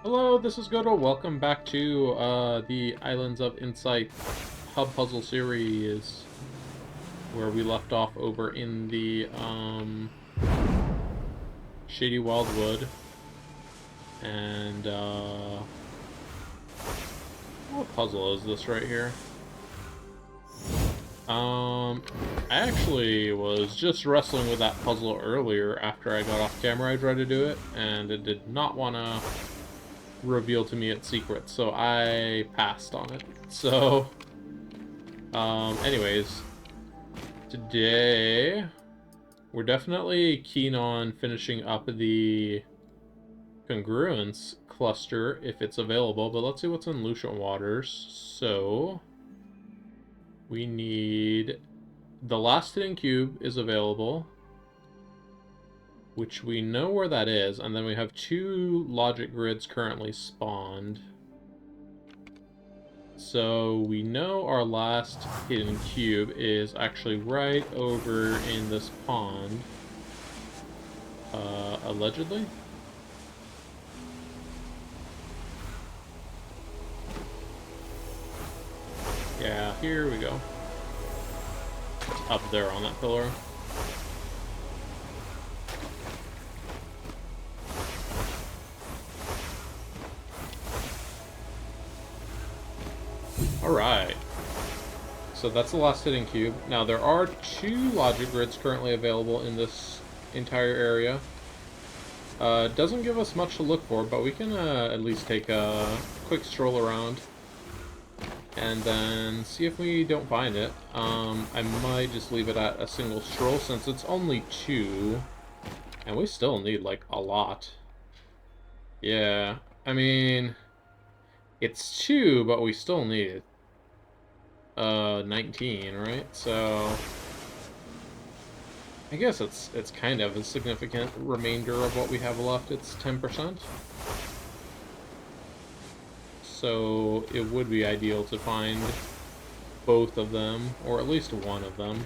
Hello, this is Godo. Welcome back to the Islands of Insight hub puzzle series, where we left off over in the Shady Wildwood. And what puzzle is this right here? I actually was just wrestling with that puzzle earlier after I got off camera. I tried to do it, and it did not want to reveal to me its secret, so I passed on it. So, anyways, today we're definitely keen on finishing up the congruence cluster if it's available, but let's see what's in Lucian Waters. So, we need the last hidden cube is available, which we know where that is, and then we have 2 logic grids currently spawned. So we know our last hidden cube is actually right over in this pond. Allegedly? Yeah, here we go. It's up there on that pillar. Alright. So that's the last hidden cube. Now there are 2 logic grids currently available in this entire area. Doesn't give us much to look for, but we can at least take a quick stroll around and then see if we don't find it. I might just leave it at a single stroll since it's only 2, and we still need like a lot. Yeah, I mean, it's 2, but we still need 19, right? So I guess it's kind of a significant remainder of what we have left. It's 10%. So it would be ideal to find both of them, or at least one of them.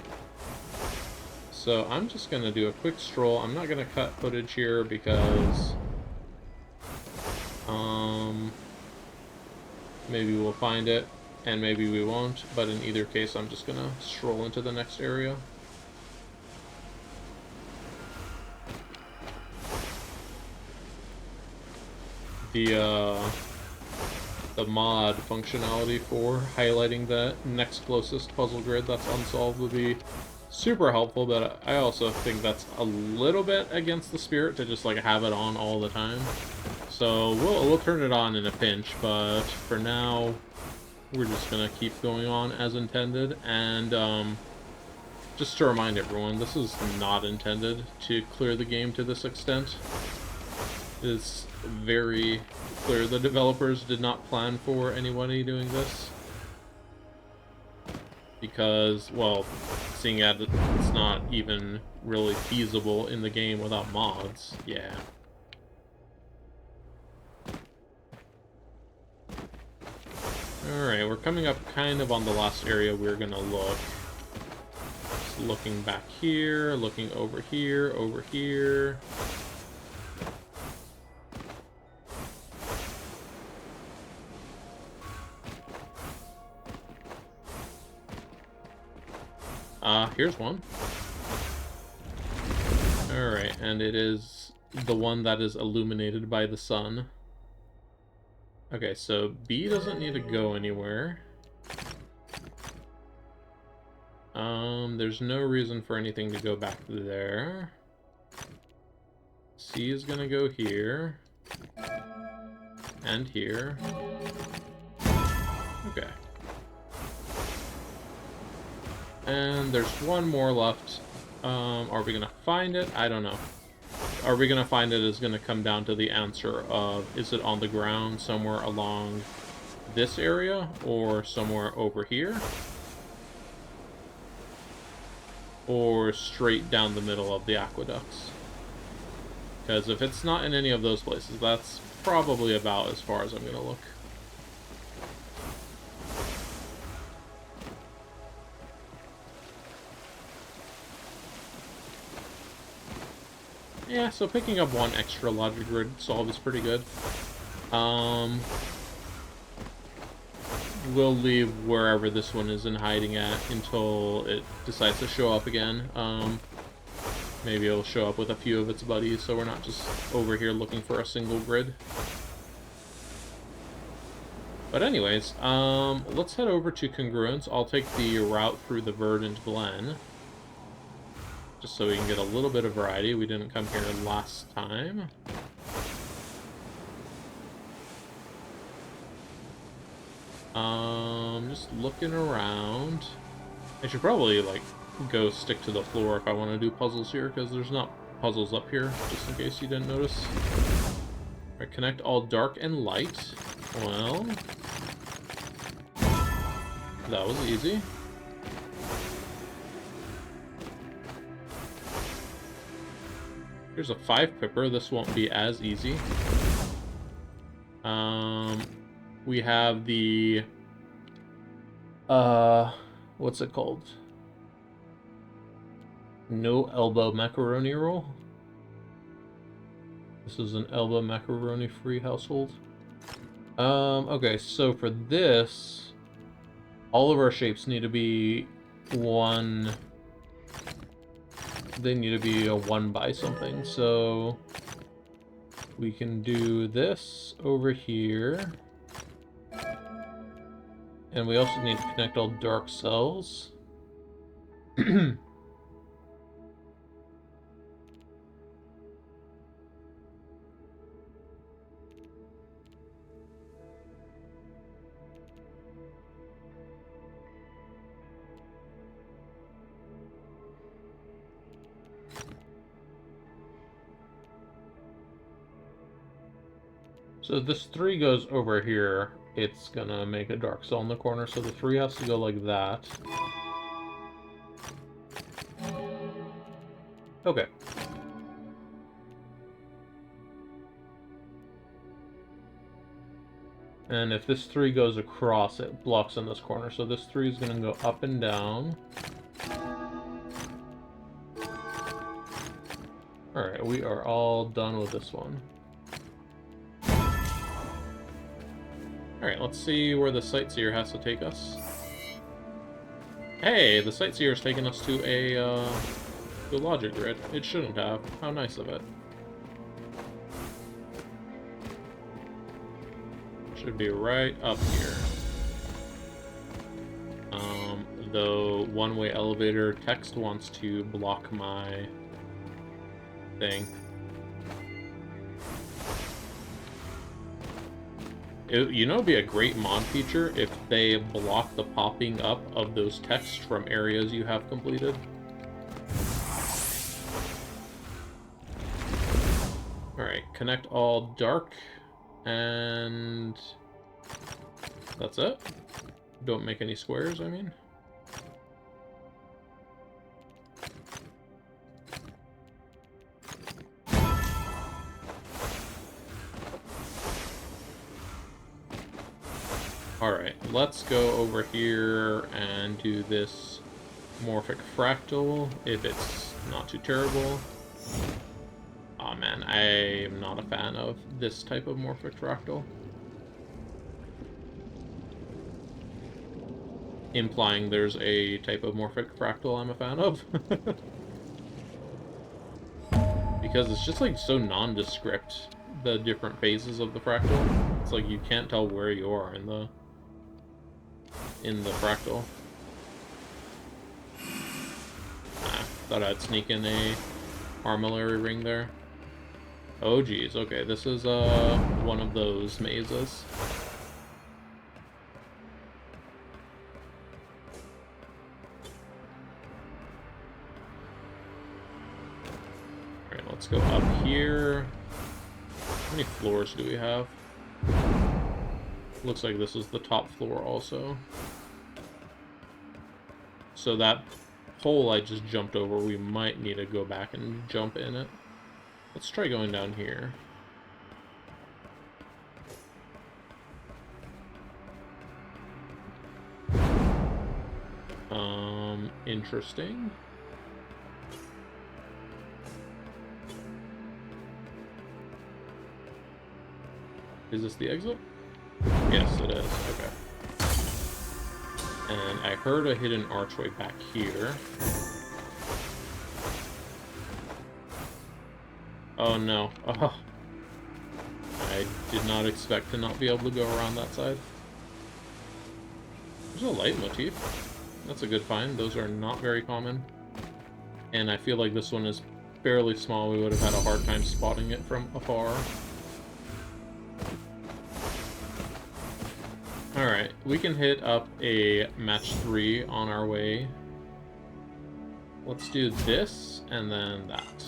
So I'm just going to do a quick stroll. I'm not going to cut footage here because maybe we'll find it and maybe we won't, but in either case I'm just going to stroll into the next area. The mod functionality for highlighting the next closest puzzle grid that's unsolved would be super helpful, but I also think that's a little bit against the spirit to just like have it on all the time. So we'll turn it on in a pinch, but for now we're just gonna keep going on as intended. And just to remind everyone, this is not intended to clear the game to this extent. It's very clear the developers did not plan for anybody doing this. Because, well, seeing as it's not even really feasible in the game without mods, yeah. Alright, we're coming up kind of on the last area we're gonna look. Just looking back here, looking over here, over here. Here's one. Alright, and it is the one that is illuminated by the sun. Okay, so B doesn't need to go anywhere. There's no reason for anything to go back there. C is gonna go here. And here. Okay. And there's one more left. Are we gonna find it? I don't know. Are we gonna find it is gonna come down to the answer of, is it on the ground somewhere along this area or somewhere over here? Or straight down the middle of the aqueducts? Because if it's not in any of those places, that's probably about as far as I'm gonna look. Yeah, so picking up one extra logic grid solve is pretty good. We'll leave wherever this one is in hiding at until it decides to show up again. Maybe it'll show up with a few of its buddies, so we're not just over here looking for a single grid. But anyways, let's head over to congruence. I'll take the route through the verdant glen, just so we can get a little bit of variety. We didn't come here last time. Just looking around. I should probably, like, go stick to the floor if I want to do puzzles here, because there's not puzzles up here, just in case you didn't notice. Alright, connect all dark and light. Well, that was easy. Here's a 5-pipper. This won't be as easy. We have the what's it called? No elbow macaroni roll. This is an elbow macaroni free household. Okay, so for this, all of our shapes need to be one. They need to be a 1 by something, so we can do this over here. And we also need to connect all dark cells. So this 3 goes over here. It's gonna make a dark cell in the corner, so the 3 has to go like that. Okay. And if this 3 goes across, it blocks in this corner. So this 3 is gonna go up and down. Alright, we are all done with this one. Alright, let's see where the sightseer has to take us. Hey, the sightseer's taking us to a logic grid. It shouldn't have. How nice of it. Should be right up here. The one-way elevator text wants to block my thing. You know, it'd be a great mod feature if they block the popping up of those texts from areas you have completed. Alright, connect all dark, and that's it. Don't make any squares, I mean. Alright, let's go over here and do this morphic fractal, if it's not too terrible. Aw man, I am not a fan of this type of morphic fractal. Implying there's a type of morphic fractal I'm a fan of. Because it's just like so nondescript, the different phases of the fractal. It's like you can't tell where you are in the fractal. Thought I'd sneak in a armillary ring there. Oh geez, okay, this is one of those mazes. Alright, let's go up here. How many floors do we have? Looks like this is the top floor also. So that hole I just jumped over, we might need to go back and jump in it. Let's try going down here. Interesting. Is this the exit? Yes, it is. Okay. And I heard a hidden archway back here. Oh no. Oh. I did not expect to not be able to go around that side. There's a leitmotif. That's a good find. Those are not very common. And I feel like this one is fairly small. We would have had a hard time spotting it from afar. Alright, we can hit up a match 3 on our way. Let's do this, and then that.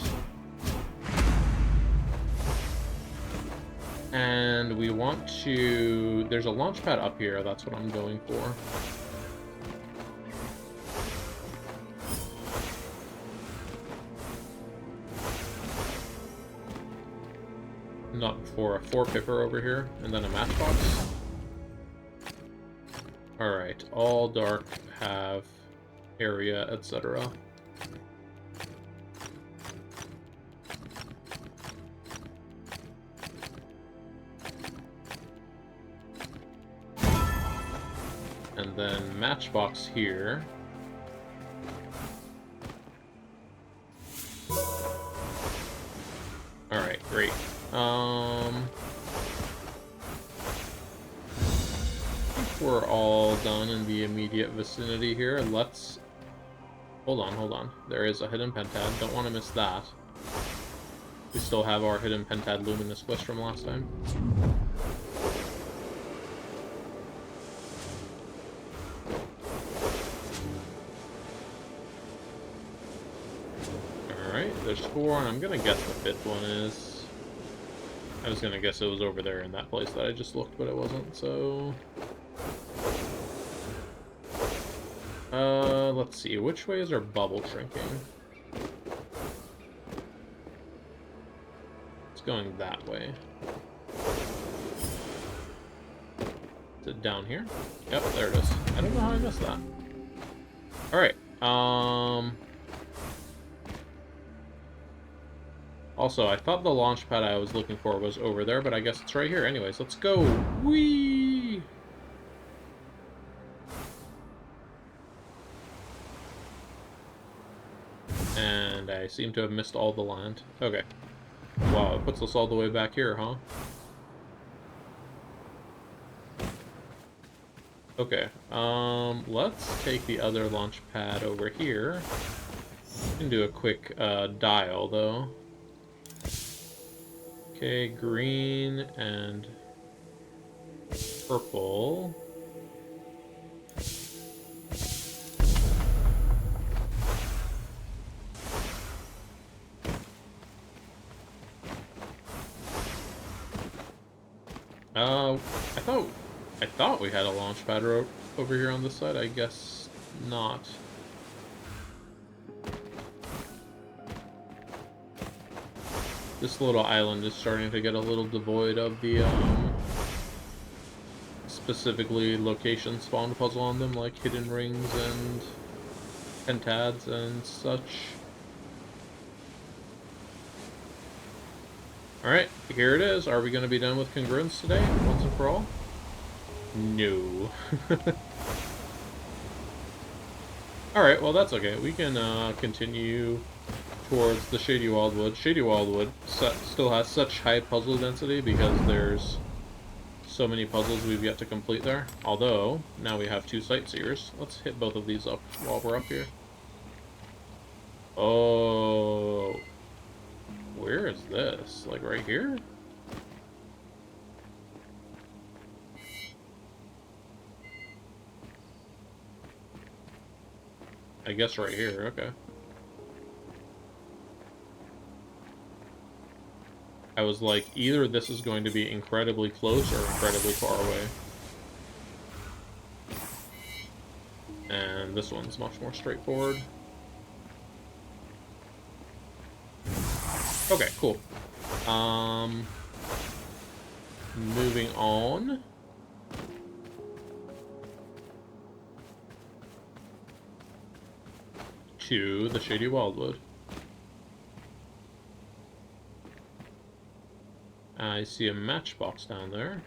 And we want to... There's a launch pad up here, that's what I'm going for. Not before a 4-pipper over here, and then a matchbox. Alright, all dark have area, etc. And then matchbox here. Alright, great. We're all done in the immediate vicinity here. Let's... Hold on. There is a hidden pentad. Don't want to miss that. We still have our hidden pentad luminous quest from last time. Alright, there's 4, and I'm gonna guess the 5th one is... I was gonna guess it was over there in that place that I just looked, but it wasn't, so... Let's see, which way is our bubble shrinking? It's going that way. Is it down here? Yep, there it is. I don't know how I missed that. Alright, also, I thought the launch pad I was looking for was over there, but I guess it's right here. Anyways, let's go! Whee! And I seem to have missed all the land. Okay. Wow, it puts us all the way back here, huh? Okay, let's take the other launch pad over here. We can do a quick, dial, though. Okay, green and purple. I thought we had a launch pad over here on this side. I guess not. This little island is starting to get a little devoid of the, specifically location spawn puzzle on them, like hidden rings and pentads and such. Alright, here it is. Are we going to be done with congruence today, once and for all? No. Alright, well that's okay. We can continue towards the Shady Wildwood. Shady Wildwood still has such high puzzle density because there's so many puzzles we've yet to complete there. Although, now we have 2 sightseers. Let's hit both of these up while we're up here. Oh... Where is this? Like right here? I guess right here, okay. I was like, either this is going to be incredibly close or incredibly far away. And this one's much more straightforward. Okay, cool. Moving on. To the Shady Wildwood. I see a matchbox down there.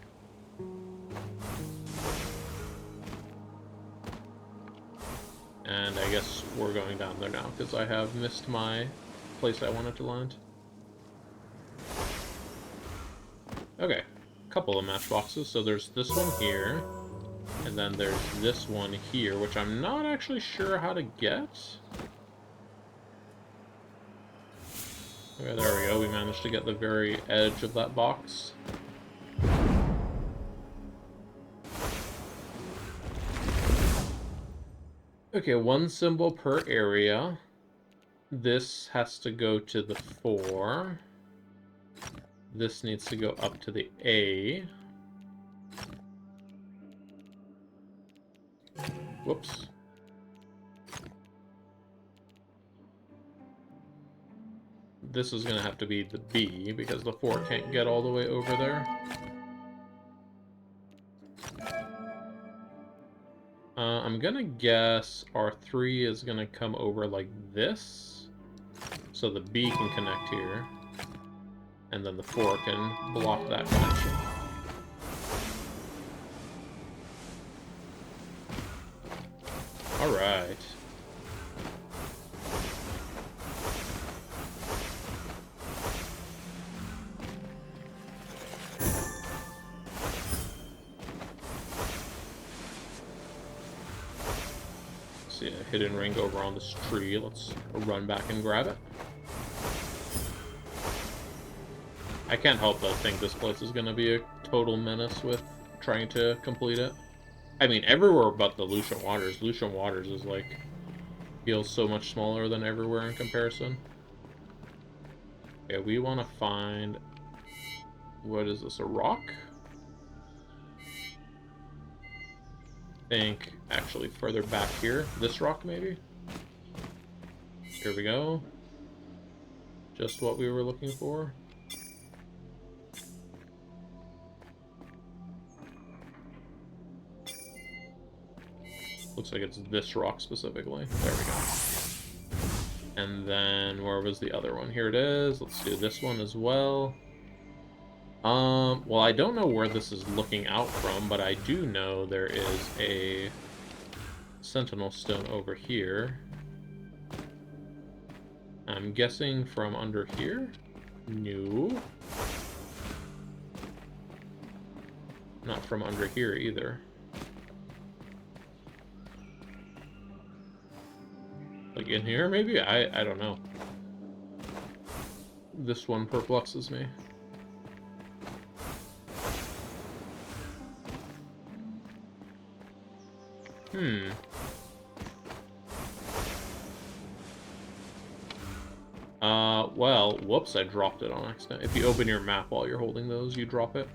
And I guess we're going down there now, because I have missed my place I wanted to land. Okay, a couple of matchboxes. So there's this one here, and then there's this one here, which I'm not actually sure how to get. Okay, there we go. We managed to get the very edge of that box. Okay, one symbol per area. This has to go to the 4. This needs to go up to the A. Whoops. This is going to have to be the B, because the 4 can't get all the way over there. I'm going to guess our 3 is going to come over like this, so the B can connect here, and then the 4 can block that connection. Alright. See a hidden ring over on this tree. Let's run back and grab it. I can't help but think this place is going to be a total menace with trying to complete it. I mean, everywhere but the Lucian Waters. Lucian Waters is like, feels so much smaller than everywhere in comparison. Okay, we want to find, what is this, a rock? I think, actually, further back here, this rock maybe? Here we go. Just what we were looking for. Looks like it's this rock specifically. There we go. And then, where was the other one? Here it is. Let's do this one as well. Well, I don't know where this is looking out from, but I do know there is a sentinel stone over here. I'm guessing from under here? No. Not from under here either. Like in here, maybe? I don't know. This one perplexes me. Well, whoops, I dropped it on accident. If you open your map while you're holding those, you drop it.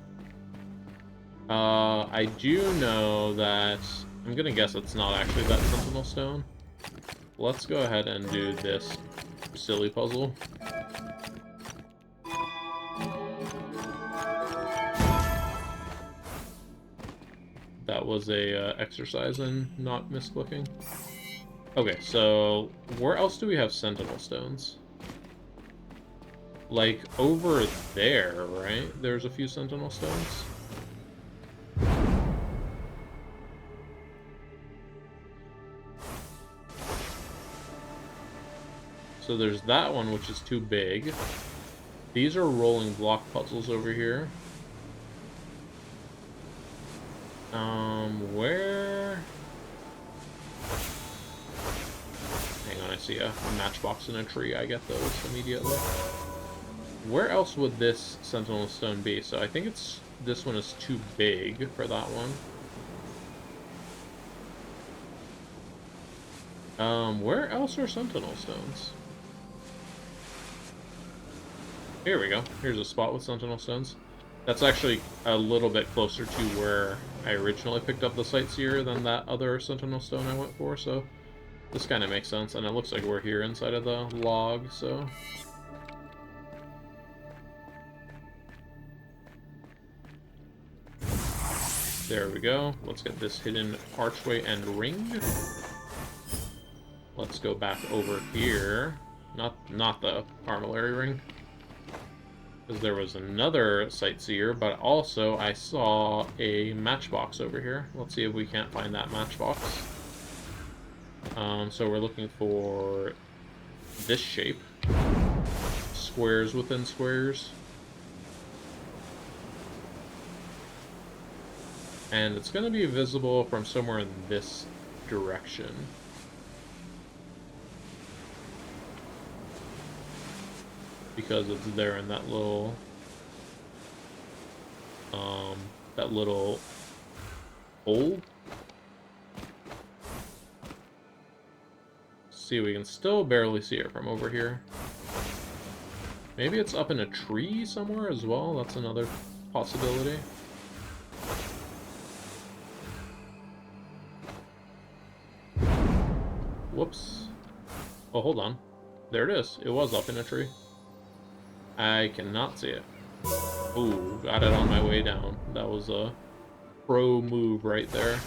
I do know that... I'm gonna guess it's not actually that sentinel stone. Let's go ahead and do this silly puzzle. That was a exercise in not misclicking. Okay, so where else do we have sentinel stones? Like, over there, right? There's a few sentinel stones. So there's that one, which is too big. These are rolling block puzzles over here. Where? Hang on, I see a matchbox in a tree. I get those immediately. Where else would this sentinel stone be? So I think it's... this one is too big for that one. Where else are sentinel stones? Here we go. Here's a spot with sentinel stones. That's actually a little bit closer to where I originally picked up the sightseer than that other sentinel stone I went for, so this kind of makes sense. And it looks like we're here inside of the log, so... There we go. Let's get this hidden archway and ring. Let's go back over here. Not the armillary ring. Because there was another sightseer, but also I saw a matchbox over here. Let's see if we can't find that matchbox. So we're looking for this shape. Squares within squares. And it's going to be visible from somewhere in this direction. Because it's there in that little hole. See, we can still barely see it from over here. Maybe it's up in a tree somewhere as well. That's another possibility. Whoops. Oh, hold on. There it is. It was up in a tree. I cannot see it. Ooh, got it on my way down. That was a pro move right there.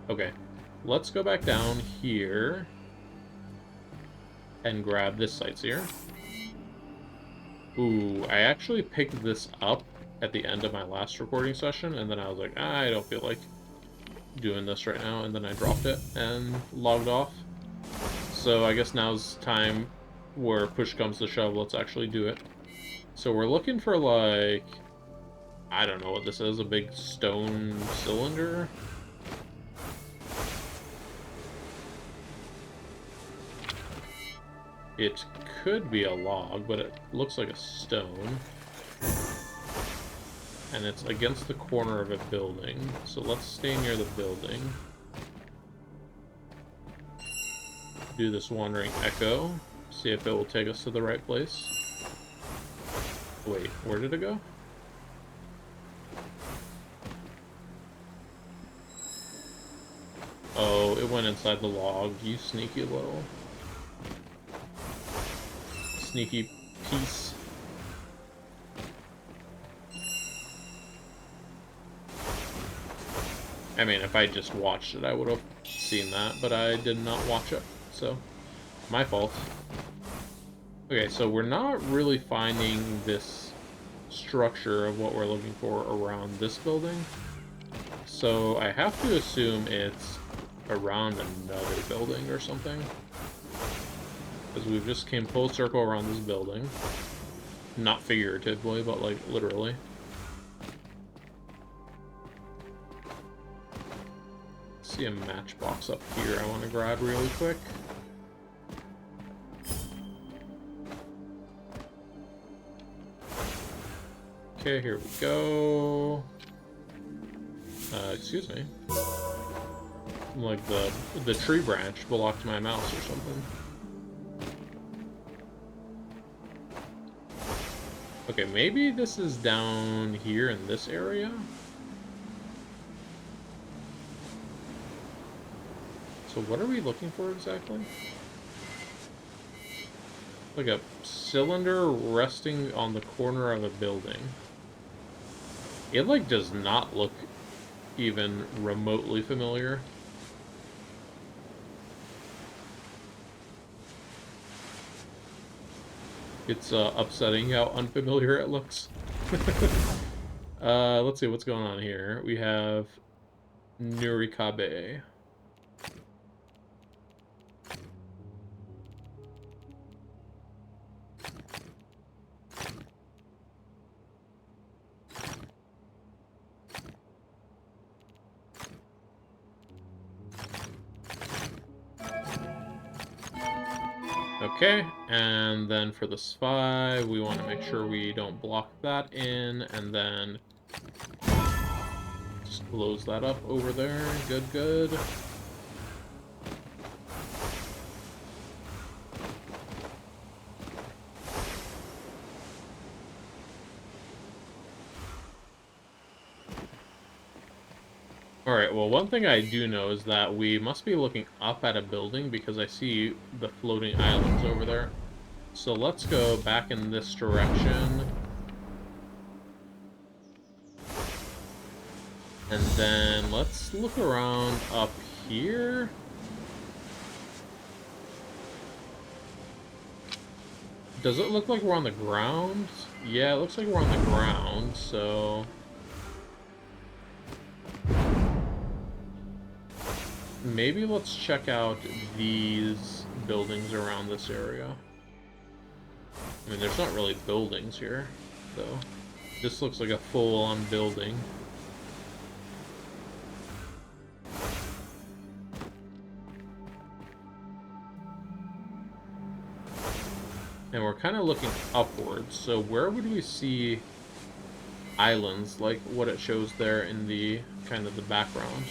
Okay. Let's go back down here and grab this sightseer. Ooh, I actually picked this up at the end of my last recording session, and then I was like, I don't feel like doing this right now, and then I dropped it and logged off. So I guess now's time where push comes to shove, let's actually do it. So we're looking for, like, I don't know what this is, a big stone cylinder? It could be a log, but it looks like a stone. And it's against the corner of a building, so let's stay near the building. Do this wandering echo, see if it will take us to the right place. Wait, where did it go? Oh, it went inside the log, you sneaky little... sneaky piece. I mean, if I just watched it, I would have seen that, but I did not watch it, so my fault. Okay, so we're not really finding this structure of what we're looking for around this building, so I have to assume it's around another building or something, because we've just came full circle around this building. Not figuratively, but like literally. See a matchbox up here I want to grab really quick. Okay, here we go. Excuse me. Like the tree branch blocked my mouse or something. Okay, maybe this is down here in this area? So what are we looking for exactly? Like a cylinder resting on the corner of a building. It, like, does not look even remotely familiar. It's upsetting how unfamiliar it looks. Let's see what's going on here. We have Nurikabe. Okay, and then for the spy, we want to make sure we don't block that in, and then just close that up over there. Good, good. Alright, well, one thing I do know is that we must be looking up at a building because I see the floating islands over there. So let's go back in this direction. And then let's look around up here. Does it look like we're on the ground? Yeah, it looks like we're on the ground, so... maybe let's check out these buildings around this area. I mean, there's not really buildings here, though. This looks like a full-on building. And we're kind of looking upwards, so where would we see islands, like what it shows there in the kind of the background?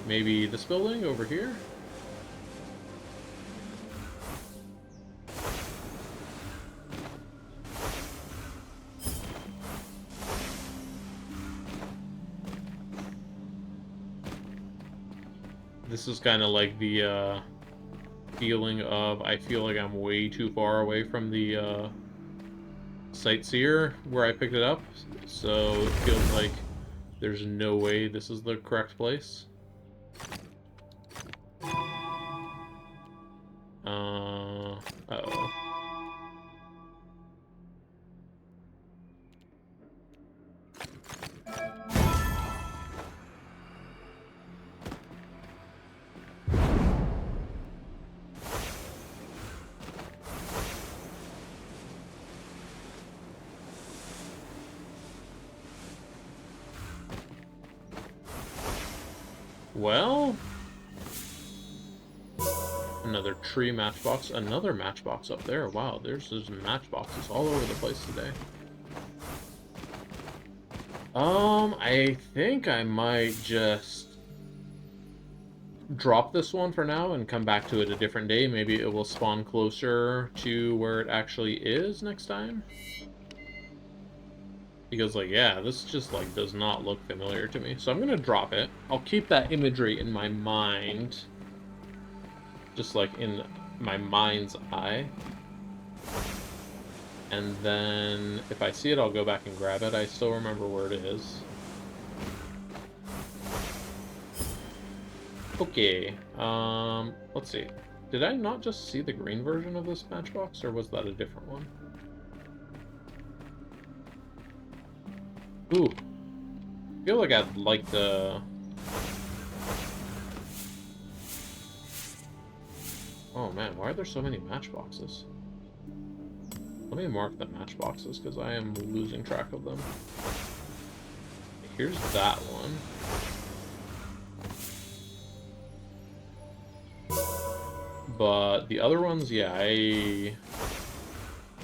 Maybe this building over here? This is kind of like the feeling of I feel like I'm way too far away from the sightseer where I picked it up, so it feels like there's no way this is the correct place. Uh-oh. Well, another tree matchbox, another matchbox up there. Wow, there's matchboxes all over the place today. I think I might just drop this one for now and come back to it a different day. Maybe it will spawn closer to where it actually is next time. Because, like, yeah, this just, like, does not look familiar to me. So I'm gonna drop it. I'll keep that imagery in my mind. Just, like, in my mind's eye. And then, if I see it, I'll go back and grab it. I still remember where it is. Okay, let's see. Did I not just see the green version of this matchbox, or was that a different one? Ooh. I feel like I'd like to... oh man, why are there so many matchboxes? Let me mark the matchboxes, because I am losing track of them. Here's that one. But the other ones, yeah, I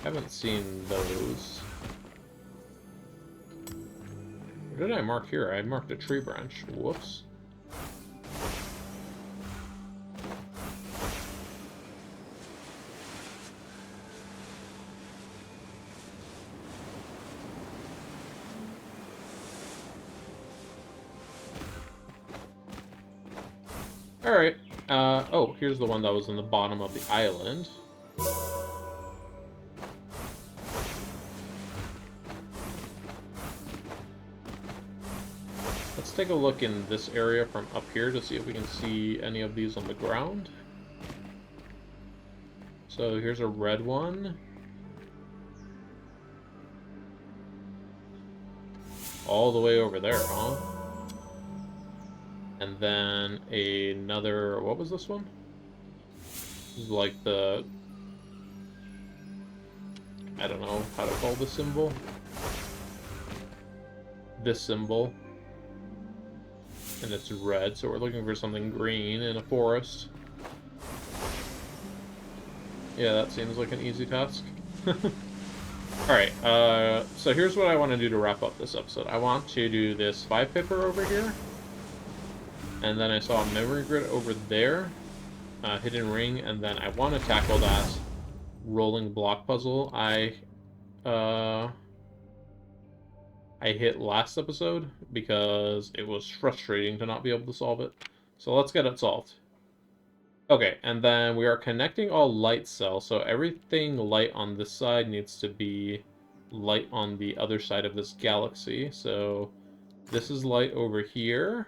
haven't seen those. What did I mark here? I marked a tree branch. Whoops. Alright. Oh, here's the one that was in the bottom of the island. Let's take a look in this area from up here to see if we can see any of these on the ground. So here's a red one. All the way over there, huh? And then another... what was this one? This is like the... I don't know how to call this symbol. This symbol. And it's red, so we're looking for something green in a forest. Yeah, that seems like an easy task. Alright, so here's what I want to do to wrap up this episode. I want to do this 5-pipper over here. And then I saw a memory grid over there. Hidden ring, and then I want to tackle that rolling block puzzle I hit last episode because it was frustrating to not be able to solve it. So let's get it solved. Okay, and then we are connecting all light cells, so everything light on this side needs to be light on the other side of this galaxy. So this is light over here,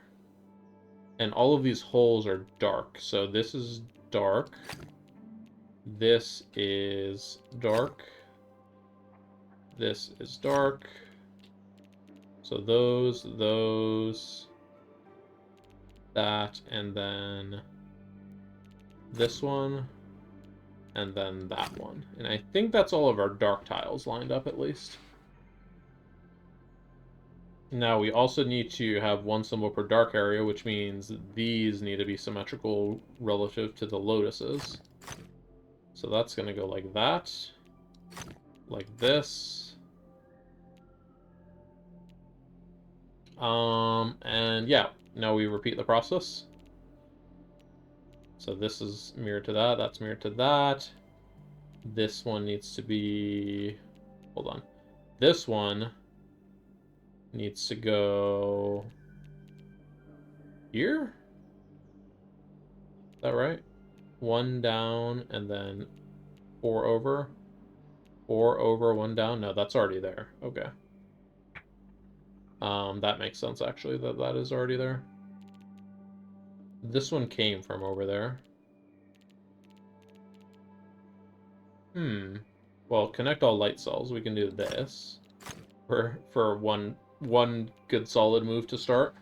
and all of these holes are dark. So this is dark. This is dark. This is dark. So those, that, and then this one, and then that one. And I think that's all of our dark tiles lined up, at least. Now, we also need to have one symbol per dark area, which means these need to be symmetrical relative to the lotuses. So that's going to go like that, like this. And yeah, now we repeat the process. So this is mirrored to that, that's mirrored to that. This one needs to be... Hold on. This one needs to go... here? Is that right? 1 down, and then 4 over. 4 over, 1 down? No, that's already there. Okay. That makes sense, actually, that is already there. This one came from over there. Well, connect all light cells. We can do this for one good solid move to start.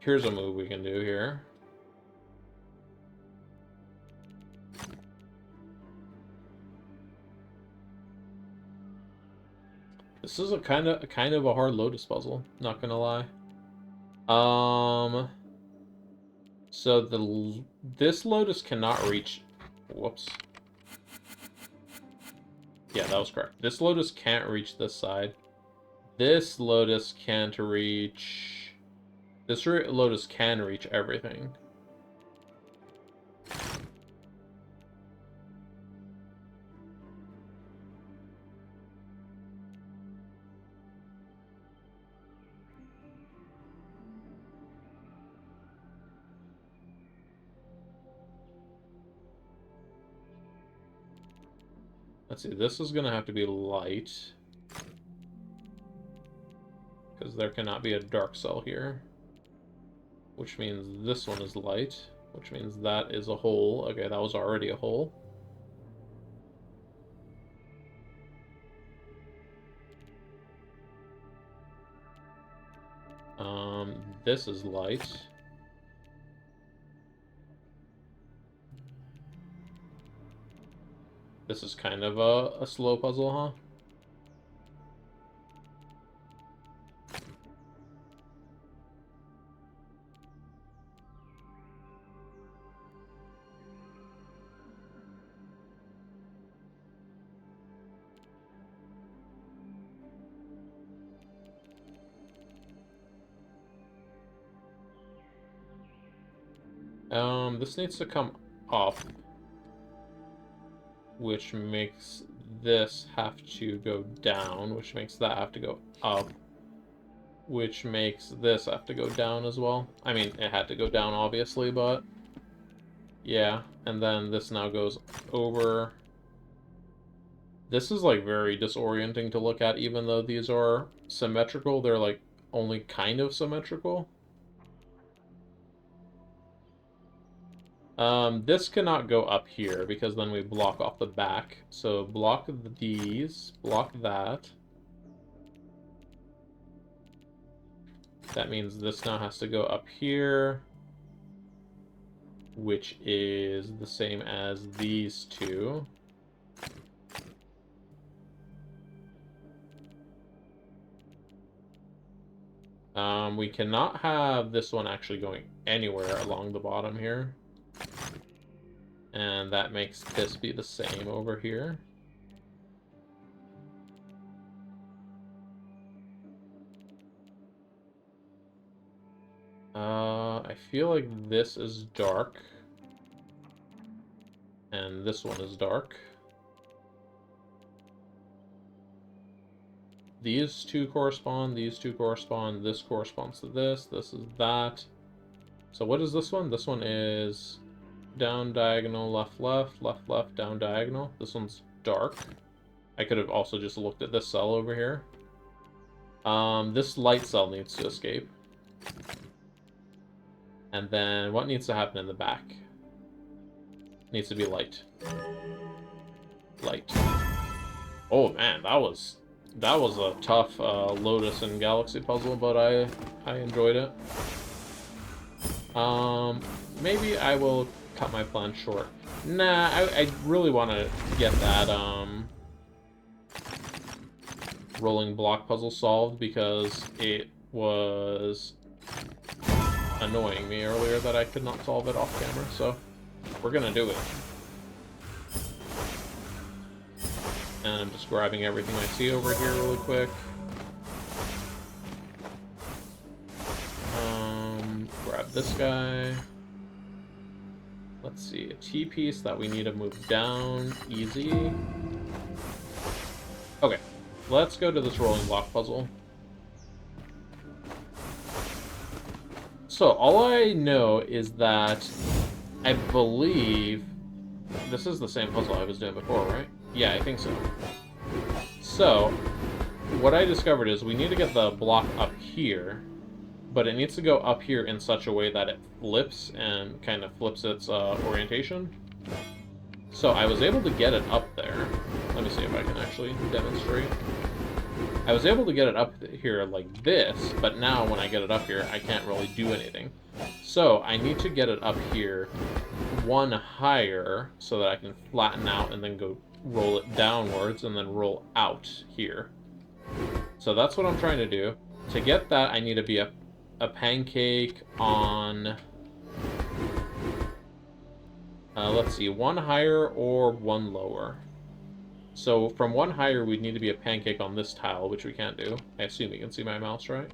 Here's a move we can do here. This is a kind of a hard Lotus puzzle, not gonna lie. So this Lotus cannot reach... Whoops. Yeah, that was correct. This Lotus can't reach this side. This Lotus can't reach... This Lotus can reach everything. Let's see, this is gonna have to be light. Because there cannot be a dark cell here. Which means this one is light. Which means that is a hole. Okay, that was already a hole. This is light. This is kind of a slow puzzle, huh? This needs to come up, which makes this have to go down, which makes that have to go up, which makes this have to go down as well. I mean, it had to go down, obviously, but yeah. And then this now goes over. This is, like, very disorienting to look at, even though these are symmetrical. They're, like, only kind of symmetrical. This cannot go up here, because then we block off the back. So block these, block that. That means this now has to go up here, which is the same as these two. We cannot have this one actually going anywhere along the bottom here. And that makes this be the same over here. I feel like this is dark. And this one is dark. These two correspond, these two correspond, this corresponds to this is that. So what is this one? This one is down diagonal, left, left, left, left, down diagonal. This one's dark. I could have also just looked at this cell over here. This light cell needs to escape. And then what needs to happen in the back? Needs to be light. Light. Oh man, that was a tough Lotus and Galaxy puzzle, but I enjoyed it. Maybe I will cut my plan short. Nah, I really want to get that rolling block puzzle solved because it was annoying me earlier that I could not solve it off camera, so we're gonna do it. And I'm just grabbing everything I see over here really quick. Grab this guy. Let's see, a T-piece that we need to move down. Easy. Okay, let's go to this rolling block puzzle. So, all I know is that I believe this is the same puzzle I was doing before, right? Yeah, I think so. So, what I discovered is we need to get the block up here, but it needs to go up here in such a way that it flips and kind of flips its orientation. So I was able to get it up there. Let me see if I can actually demonstrate. I was able to get it up here like this, but now when I get it up here, I can't really do anything. So I need to get it up here one higher so that I can flatten out and then go roll it downwards and then roll out here. So that's what I'm trying to do. To get that, I need to be a pancake on, let's see, one higher or one lower. So from one higher, we'd need to be a pancake on this tile, which we can't do. I assume you can see my mouse, right?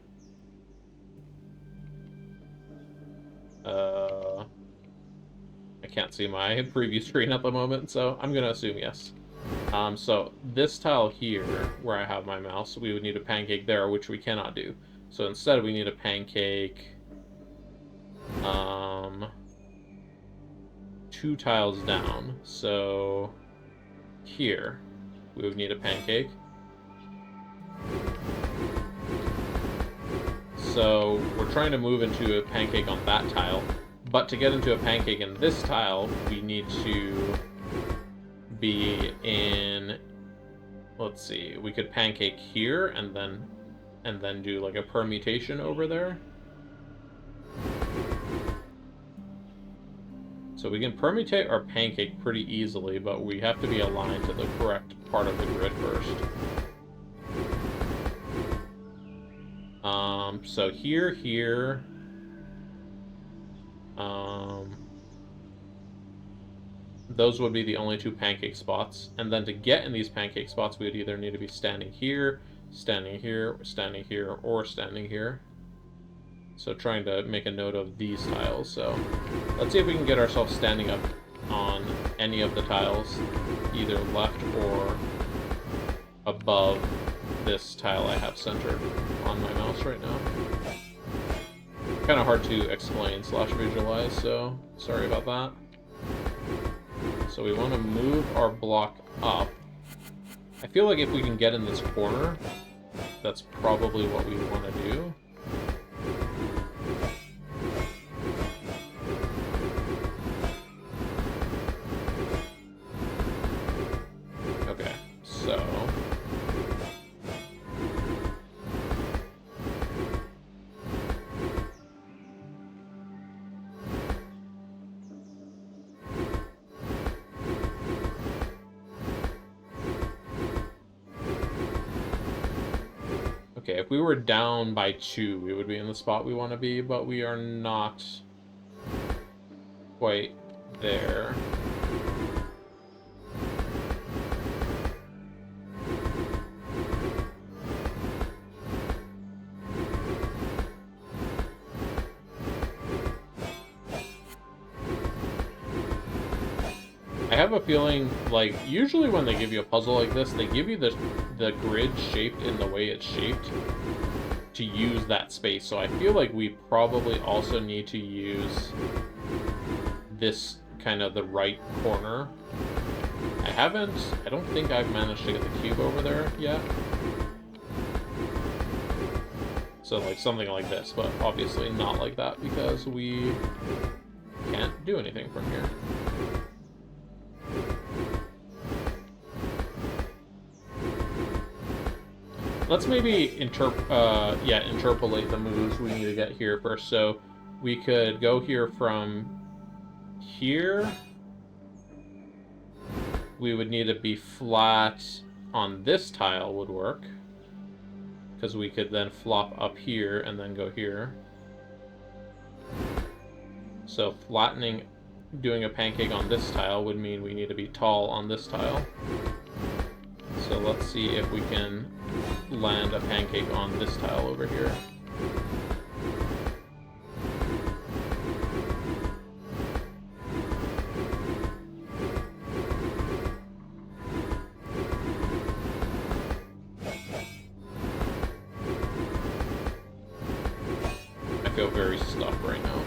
I can't see my preview screen at the moment, so I'm gonna assume yes. So this tile here, where I have my mouse, we would need a pancake there, which we cannot do. So instead, we need a pancake, 2 tiles down. So here, we would need a pancake. So we're trying to move into a pancake on that tile, but to get into a pancake in this tile, we need to be in, let's see, we could pancake here and then do like a permutation over there. So we can permutate our pancake pretty easily, but we have to be aligned to the correct part of the grid first. So here, those would be the only 2 pancake spots. And then to get in these pancake spots, we would either need to be standing here, standing here, standing here, or standing here. So trying to make a note of these tiles. So let's see if we can get ourselves standing up on any of the tiles, either left or above this tile I have centered on my mouse right now. Kind of hard to explain / visualize, so sorry about that. So we want to move our block up. I feel like if we can get in this corner, that's probably what we want to do. Okay, so okay, if we were down by 2, we would be in the spot we want to be, but we are not quite there. I have a feeling, like, usually when they give you a puzzle like this, they give you the grid shaped in the way it's shaped to use that space. So I feel like we probably also need to use this kind of the right corner. I don't think I've managed to get the cube over there yet. So like something like this, but obviously not like that because we can't do anything from here. let's maybe interpolate the moves we need to get here first. So we could go here from here. We would need to be flat on this tile would work. Because we could then flop up here and then go here. So flattening, doing a pancake on this tile would mean we need to be tall on this tile. So let's see if we can land a pancake on this tile over here. I feel very stuck right now.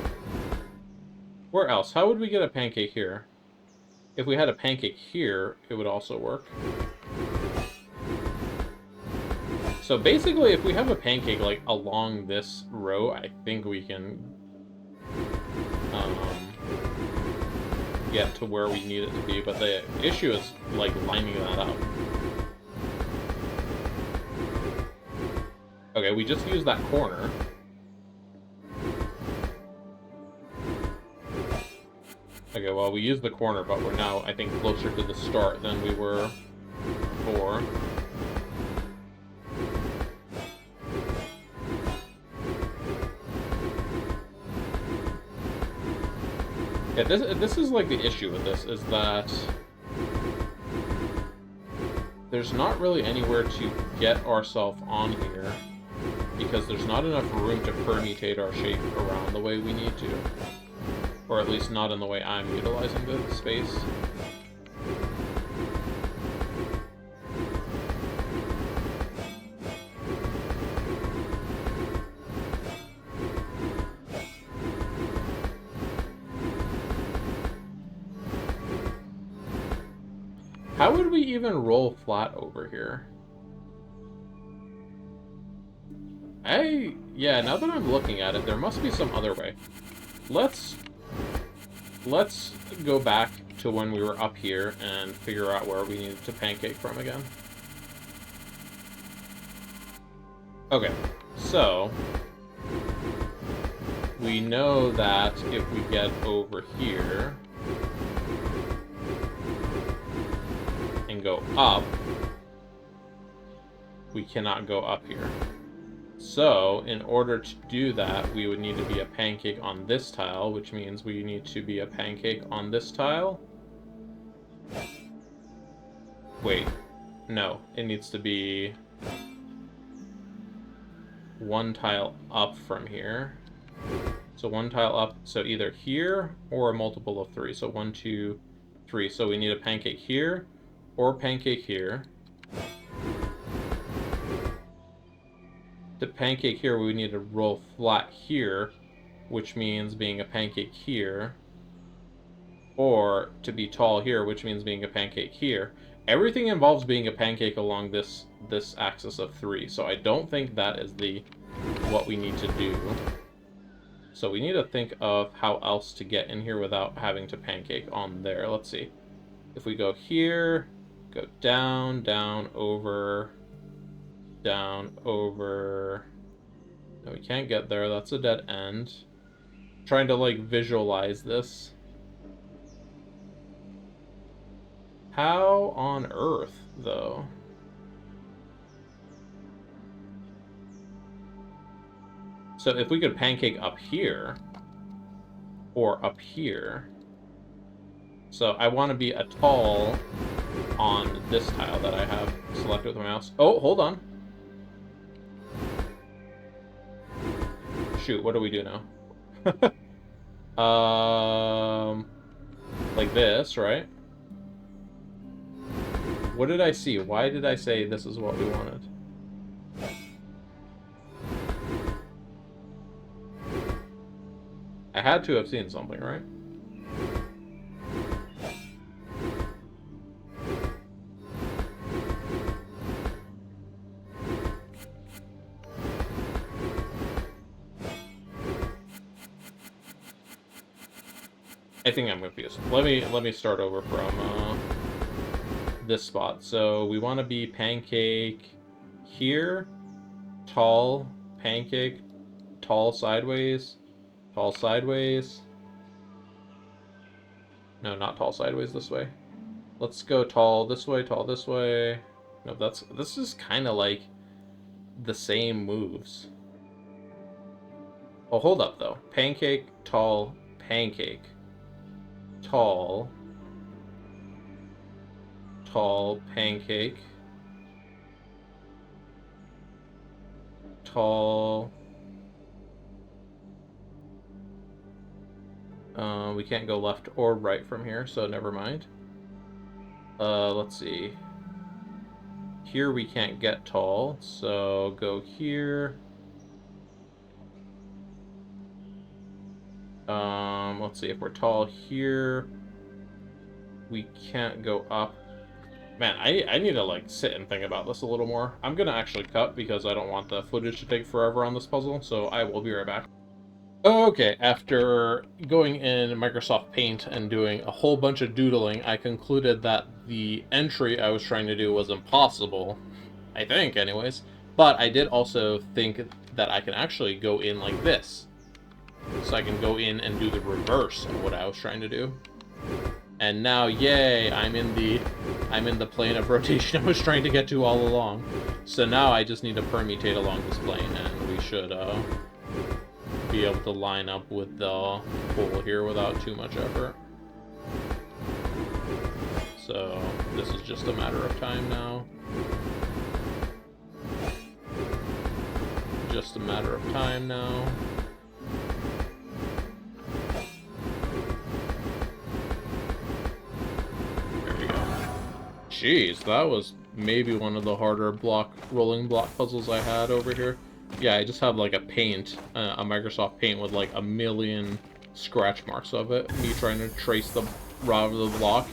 Where else? How would we get a pancake here? If we had a pancake here, it would also work. So basically, if we have a pancake like along this row, I think we can get to where we need it to be. But the issue is like lining that up. Okay, we just used that corner. Okay, well, we used the corner, but we're now, I think, closer to the start than we were before. Yeah, this is like the issue with this, is that there's not really anywhere to get ourselves on here, because there's not enough room to permutate our shape around the way we need to. Or at least not in the way I'm utilizing the space. How would we even roll flat over here? Yeah, now that I'm looking at it, there must be some other way. Let's go back to when we were up here and figure out where we needed to pancake from again. Okay, so we know that if we get over here and go up, we cannot go up here. So, in order to do that, we would need to be a pancake on this tile, which means we need to be a pancake on this tile. Wait, no, it needs to be one tile up from here. So one tile up, so either here or a multiple of 3. So 1, 2, 3. So we need a pancake here or pancake here. To pancake here, we need to roll flat here, which means being a pancake here. Or to be tall here, which means being a pancake here. Everything involves being a pancake along this axis of 3. So I don't think that is what we need to do. So we need to think of how else to get in here without having to pancake on there. Let's see. If we go here, go down, down, over... down, over... No, we can't get there. That's a dead end. I'm trying to, like, visualize this. How on earth, though? So if we could pancake up here, or up here... So I want to be a tall on this tile that I have selected with my mouse. Oh, hold on. Shoot, what do we do now? Like this, right? What did I see? Why did I say this is what we wanted? I had to have seen something, right? I think I'm confused. Let me start over from this spot. So we want to be pancake here, tall, pancake, tall sideways, tall sideways. No, not tall sideways this way. Let's go tall this way, tall this way. No, this is kind of like the same moves. Oh, hold up though. Pancake, tall, pancake. Tall, tall, pancake. Tall. We can't go left or right from here, so never mind. Let's see. Here we can't get tall, so go here. Let's see, if we're tall here, we can't go up. Man, I need to, like, sit and think about this a little more. I'm gonna actually cut because I don't want the footage to take forever on this puzzle, so I will be right back. Okay, after going in Microsoft Paint and doing a whole bunch of doodling, I concluded that the entry I was trying to do was impossible. I think, anyways. But I did also think that I can actually go in like this. So I can go in and do the reverse of what I was trying to do. And now, yay, I'm in the plane of rotation I was trying to get to all along. So now I just need to permutate along this plane, and we should be able to line up with the hole here without too much effort. So this is just a matter of time now. Just a matter of time now. There we go. Jeez, that was maybe one of the harder rolling block puzzles I had over here. Yeah, I just have like a Microsoft Paint with like a million scratch marks of it. Me trying to trace the route of the block,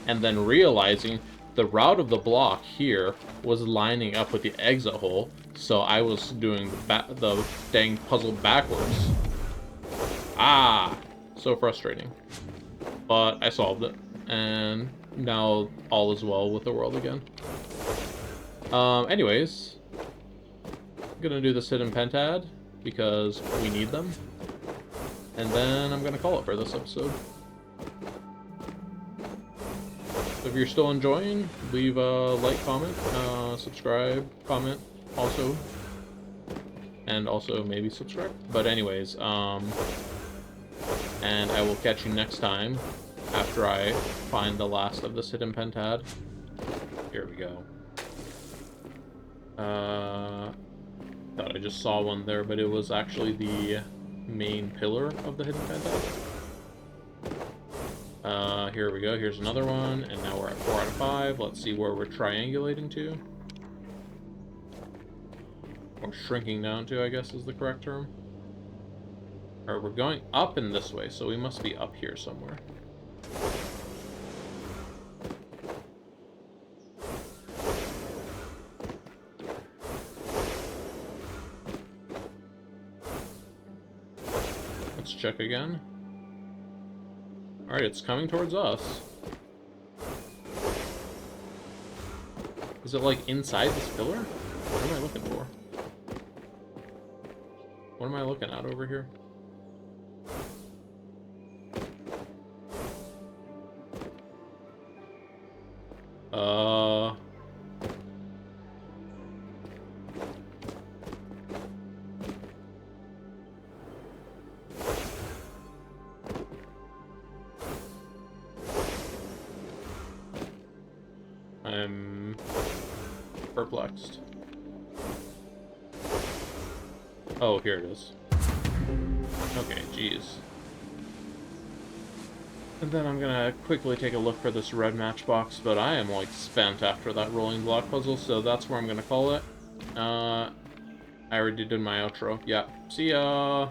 and then realizing the route of the block here was lining up with the exit hole, so I was doing the dang puzzle backwards. Ah! So frustrating. But I solved it, and now all is well with the world again. Anyways, gonna do this hidden pentad because we need them, and then I'm gonna call it for this episode. So if you're still enjoying, leave a like, comment, subscribe, comment also, and also maybe subscribe. But anyways, and I will catch you next time after I find the last of this hidden pentad. Here we go. Thought I just saw one there, but it was actually the main pillar of the hidden pentad. Here we go. Here's another one, and now we're at 4 out of 5. Let's see where we're triangulating to. Or shrinking down to, I guess is the correct term. Alright, we're going up in this way, so we must be up here somewhere. Let's check again. Alright, it's coming towards us. Is it like inside this pillar? What am I looking for? What am I looking at over here? I'm perplexed. Oh, here it is. Okay, jeez. And then I'm gonna quickly take a look for this red matchbox, but I am, like, spent after that rolling block puzzle, so that's where I'm gonna call it. I already did my outro. Yeah, see ya!